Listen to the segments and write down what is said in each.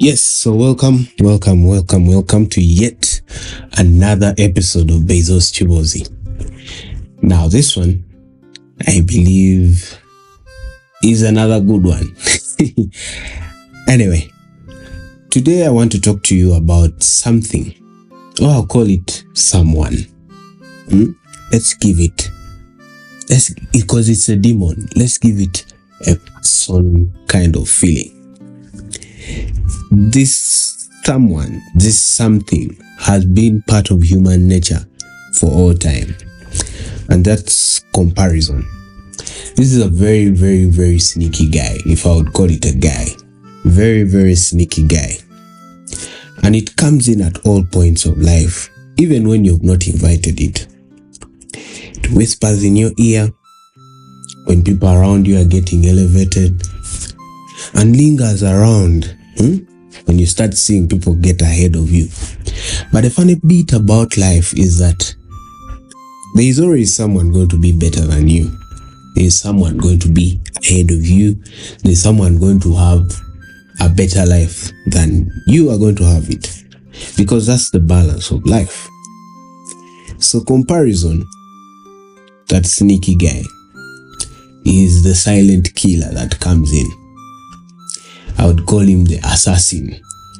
Yes, so welcome to yet another episode of Beizzo's Kiboozi. Now this one, I believe, is another good one. Anyway, today I want to talk to you about something, or I'll call it someone. Because it's a demon, let's give it a person kind of feeling. This someone, this something has been part of human nature for all time, and that's comparison. This is a very, very, very sneaky guy, if I would call it a guy. Very, very sneaky guy. And it comes in at all points of life, even when you've not invited it. It whispers in your ear when people around you are getting elevated, and lingers around when you start seeing people get ahead of you. But the funny bit about life is that there is always someone going to be better than you. There is someone going to be ahead of you. There is someone going to have a better life than you are going to have it, because that's the balance of life. So comparison, that sneaky guy, is the silent killer that comes in. I would call him the assassin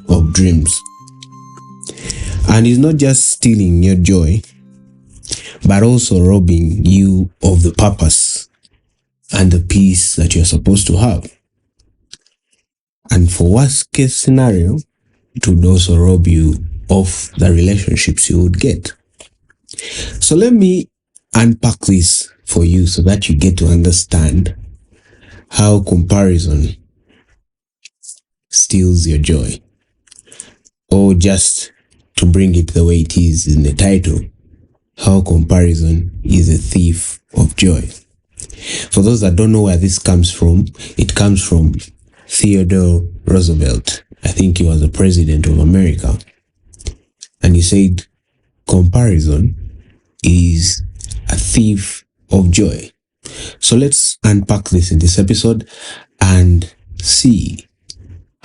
of dreams. And he's not just stealing your joy, but also robbing you of the purpose and the peace that you're supposed to have. And for worst case scenario, it would also rob you of the relationships you would get. So let me unpack this for you so that you get to understand how comparison steals your joy, or just to bring it the way it is in the title, how comparison is a thief of joy. For those that don't know where this comes from, it comes from Theodore Roosevelt. I think he was the president of America, and he said comparison is a thief of joy. So let's unpack this in this episode and see,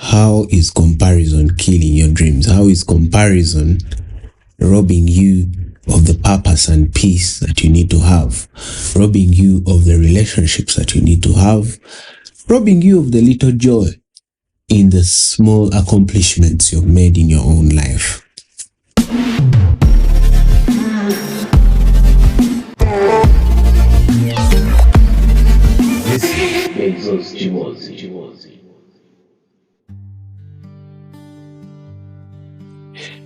how is comparison killing your dreams? How is comparison robbing you of the purpose and peace that you need to have? Robbing you of the relationships that you need to have? Robbing you of the little joy in the small accomplishments you've made in your own life? This is Beizzo's Kiboozi.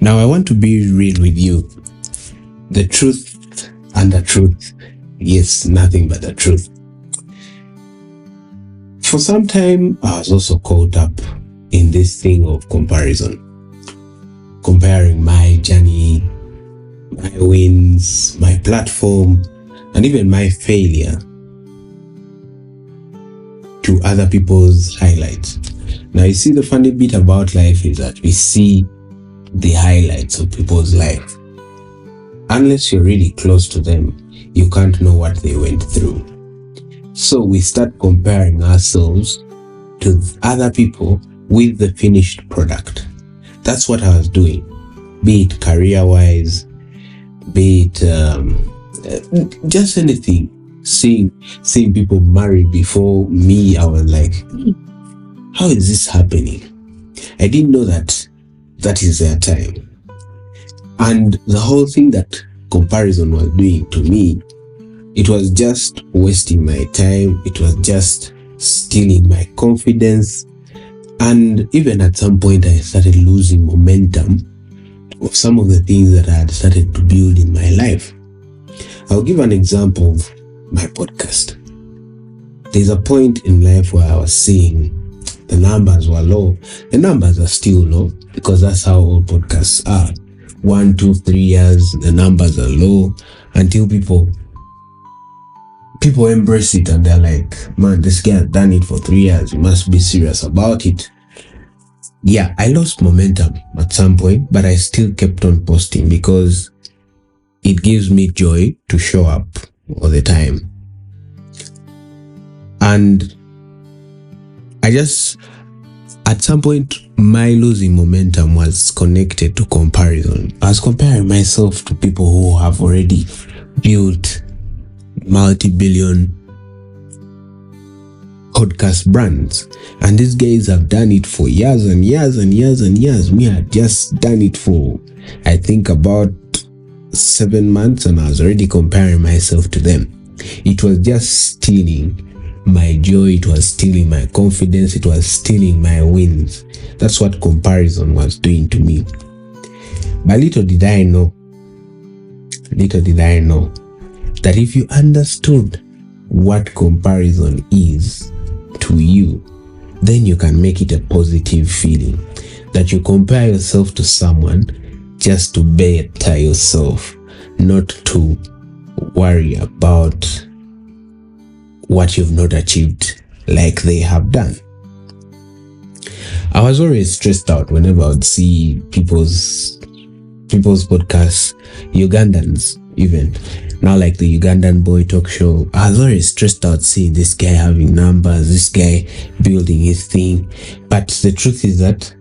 Now I want to be real with you. The truth and the truth. Yes, nothing but the truth. For some time, I was also caught up in this thing of comparison. Comparing my journey, my wins, my platform, and even my failure to other people's highlights. Now, you see, the funny bit about life is that we see the highlights of people's life. Unless you're really close to them, you can't know what they went through. So we start comparing ourselves to other people with the finished product. That's what I was doing, be it career-wise, be it just anything. Seeing people married before me, I was like, how is this happening? I didn't know that is their time. And the whole thing that comparison was doing to me, it was just wasting my time. It was just stealing my confidence. And even at some point, I started losing momentum of some of the things that I had started to build in my life. I'll give an example of my podcast. There's a point in life where I was seeing the numbers were low. The numbers are still low, because that's how all podcasts are. 1, 2, 3 years, the numbers are low until people embrace it and they're like, man, this guy has done it for 3 years. You must be serious about it. Yeah, I lost momentum at some point, but I still kept on posting because it gives me joy to show up all the time. And I just, at some point, my losing momentum was connected to comparison. I was comparing myself to people who have already built multi-billion podcast brands, and these guys have done it for years and years and years and years. Me had just done it for, I think, about 7 months, and I was already comparing myself to them. It was just stealing my joy, it was stealing my confidence, it was stealing my wins. That's what comparison was doing to me. But little did I know that if you understood what comparison is to you, then you can make it a positive feeling. That you compare yourself to someone just to better yourself, not to worry about what you've not achieved like they have done. I was always stressed out whenever I would see people's podcasts, Ugandans even. Now, like the Ugandan Boy Talk Show, I was always stressed out seeing this guy having numbers, this guy building his thing. But the truth is that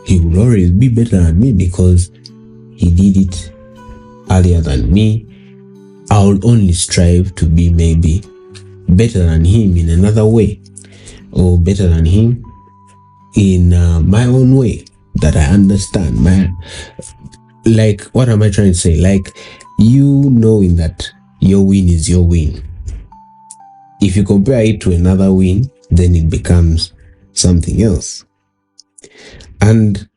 he will always be better than me because he did it earlier than me. I will only strive to be maybe better than him in another way, or better than him in my own way that I understand. Like, what am I trying to say? Like, you knowing that your win is your win. If you compare it to another win, then it becomes something else. And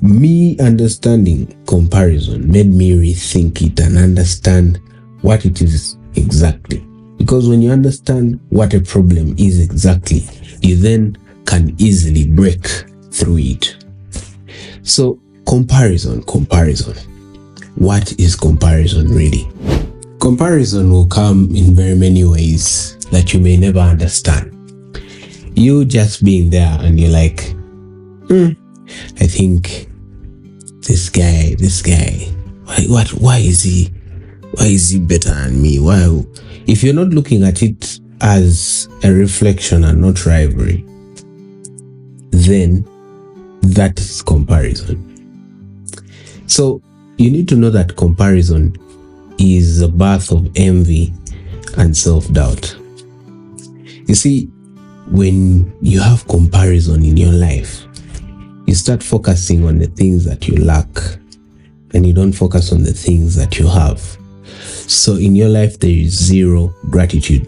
me understanding comparison made me rethink it and understand what it is exactly. Because when you understand what a problem is exactly, you then can easily break through it. So comparison. What is comparison really? Comparison will come in very many ways that you may never understand. You just being there and you're like, I think this guy, why is he better than me? Why? If you're not looking at it as a reflection and not rivalry, then that is comparison. So you need to know that comparison is a birth of envy and self-doubt. You see, when you have comparison in your life, you start focusing on the things that you lack and you don't focus on the things that you have. So in your life, there is zero gratitude.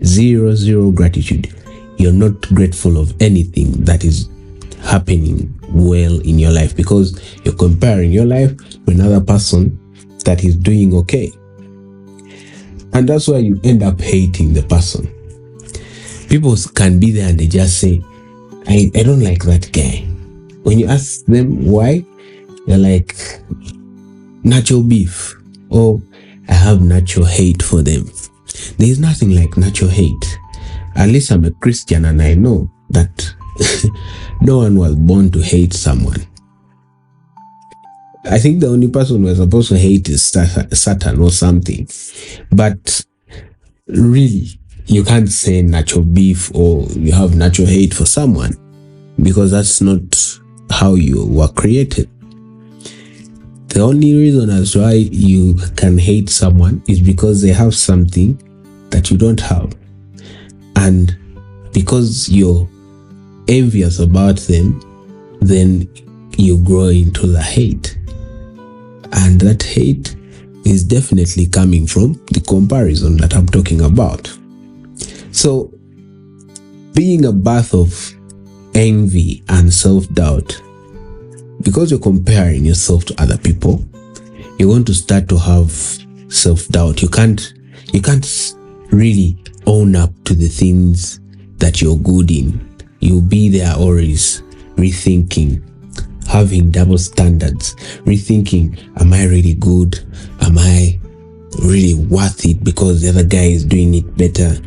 Zero gratitude. You're not grateful of anything that is happening well in your life because you're comparing your life with another person that is doing okay. And that's why you end up hating the person. People can be there and they just say, I don't like that guy. When you ask them why, they're like, natural beef, or I have natural hate for them. There is nothing like natural hate. At least I'm a Christian and I know that no one was born to hate someone. I think the only person we're supposed to hate is Satan or something. But really, you can't say natural beef or you have natural hate for someone because that's not how you were created. The only reason as why you can hate someone is because they have something that you don't have. And because you're envious about them, then you grow into the hate. And that hate is definitely coming from the comparison that I'm talking about. So, being a birth of envy and self-doubt, because you're comparing yourself to other people, you're going to start to have self-doubt. You can't really own up to the things that you're good in. You'll be there always rethinking, having double standards, rethinking, am I really good? Am I really worth it because the other guy is doing it better?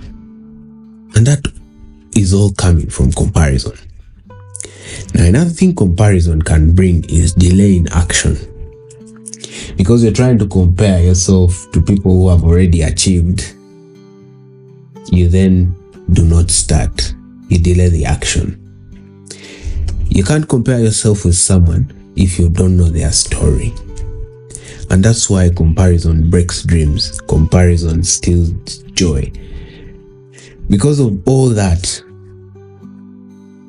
And that is all coming from comparison. Now, another thing comparison can bring is delay in action. Because you're trying to compare yourself to people who have already achieved, you then do not start. You delay the action. You can't compare yourself with someone if you don't know their story. And that's why comparison breaks dreams. Comparison steals joy. Because of all that,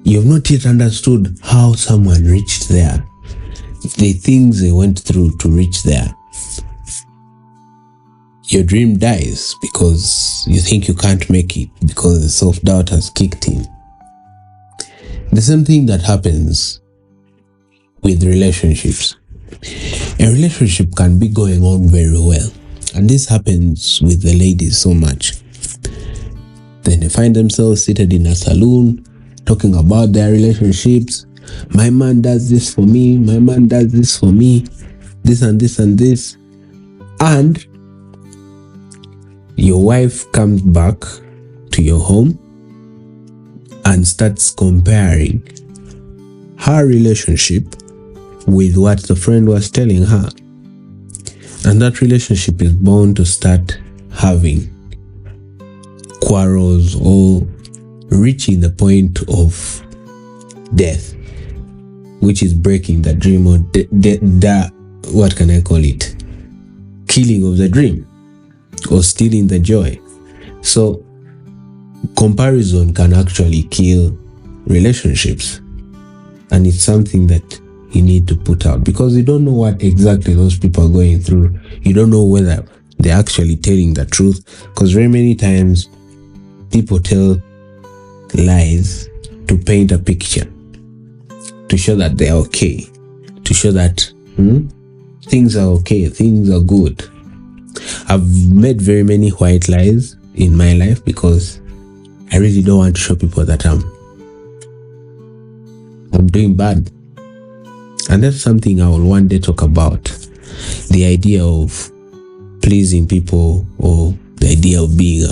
you've not yet understood how someone reached there, the things they went through to reach there. Your dream dies because you think you can't make it, because the self-doubt has kicked in. The same thing that happens with relationships. A relationship can be going on very well, and this happens with the ladies so much. Then they find themselves seated in a saloon talking about their relationships. My man does this for me, my man does this for me, this and this and this. And your wife comes back to your home and starts comparing her relationship with what the friend was telling her. And that relationship is bound to start having quarrels or reaching the point of death, which is breaking the dream, or what can I call it? Killing of the dream, or stealing the joy. So comparison can actually kill relationships, and it's something that you need to put out, because you don't know what exactly those people are going through. You don't know whether they're actually telling the truth, because very many times people tell lies to paint a picture, to show that they're okay, to show that things are okay, things are good. I've made very many white lies in my life because I really don't want to show people that I'm doing bad. And that's something I will one day talk about. The idea of pleasing people, or the idea of being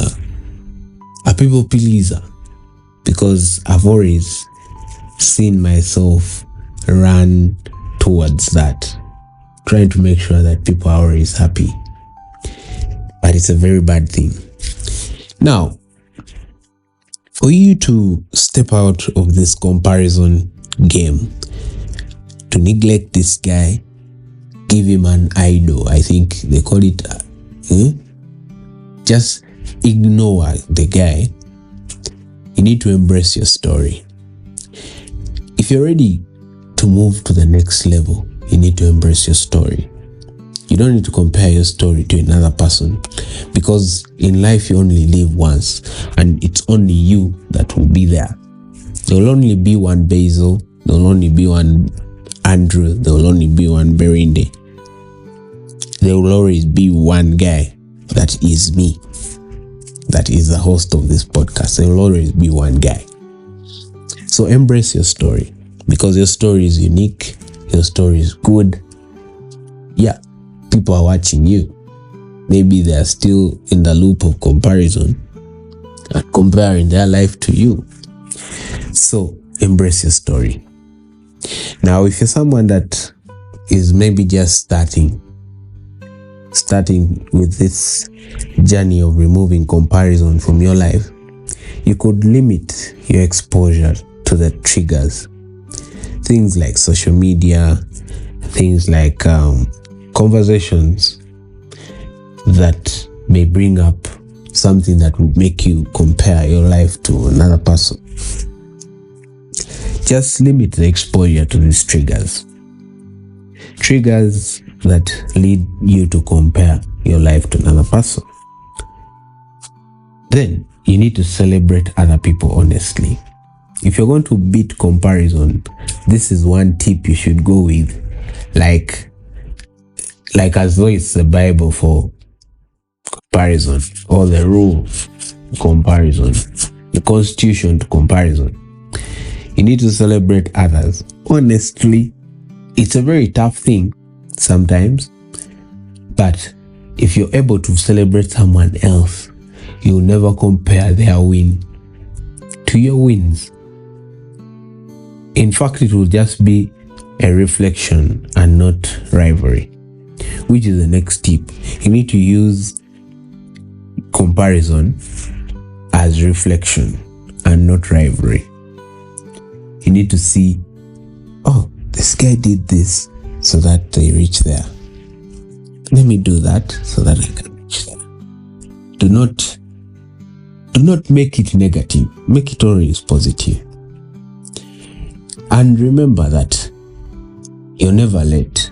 a people pleaser. Because I've always seen myself run towards that, trying to make sure that people are always happy. But it's a very bad thing. Now, for you to step out of this comparison game, to neglect this guy, give him an idol, I think they call it, just ignore the guy. You need to embrace your story. If you're ready to move to the next level, you need to embrace your story. You don't need to compare your story to another person, because in life you only live once, and it's only you that will be there. There will only be one Beizzo, there will only be one Andrew, there will only be one Berinde. There will always be one guy that is me, that is the host of this podcast. There will always be one guy. So embrace your story, because your story is unique, your story is good. Yeah, people are watching you. Maybe they are still in the loop of comparison and comparing their life to you. So embrace your story. Now, if you're someone that is maybe just starting with this journey of removing comparison from your life, you could limit your exposure to the triggers. Things like social media, things like conversations that may bring up something that would make you compare your life to another person. Just limit the exposure to these triggers. Triggers that lead you to compare your life to another person. Then you need to celebrate other people honestly. If you're going to beat comparison, this is one tip you should go with, like as though it's the Bible for comparison, or the rule comparison, the constitution to comparison. You need to celebrate others honestly. It's a very tough thing sometimes, but if you're able to celebrate someone else, you'll never compare their win to your wins. In fact, it will just be a reflection and not rivalry, which is the next tip. You need to use comparison as reflection and not rivalry. You need to see oh, this guy did this so that they reach there. Let me do that so that I can reach there. Do not make it negative. Make it always positive. And remember that you're never late.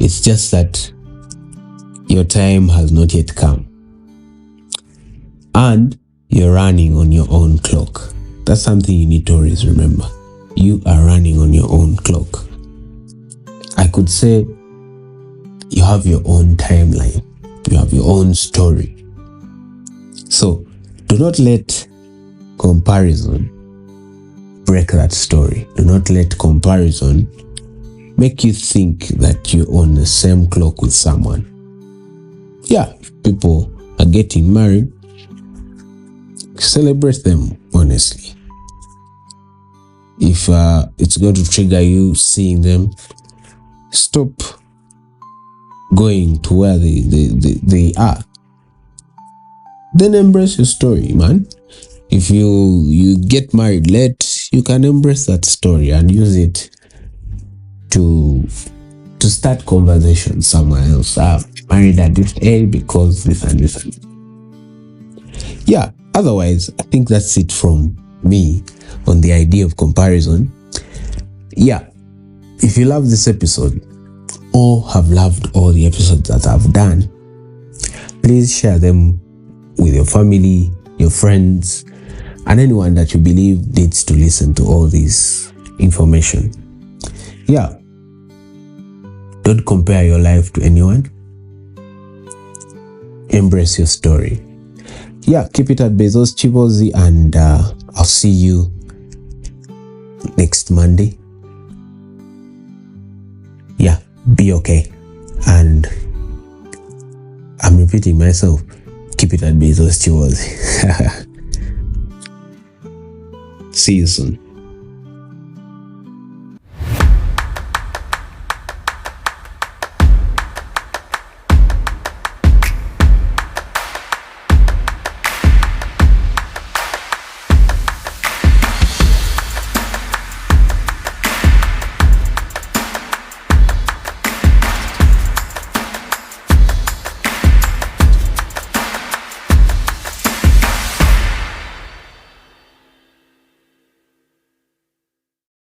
It's just that your time has not yet come. And you're running on your own clock. That's something you need to always remember. You are running on your own clock. I could say you have your own timeline. You have your own story. So do not let comparison break that story. Do not let comparison make you think that you're on the same clock with someone. Yeah, people are getting married. Celebrate them honestly. If it's going to trigger you seeing them, stop going to where they are. Then embrace your story, man. If you get married late, you can embrace that story and use it to start conversation somewhere else. Married at this age because this and this. Yeah, otherwise, I think that's it from me on the idea of comparison. Yeah, if you love this episode or have loved all the episodes that I've done, please share them with your family, your friends, and anyone that you believe needs to listen to all this information. Yeah, don't compare your life to anyone. Embrace your story. Yeah, keep it at Beizzo's Kiboozi, and I'll see you next Monday. Yeah, be okay. And I'm repeating myself. Keep it at Beizzo's Kiboozi. See you soon.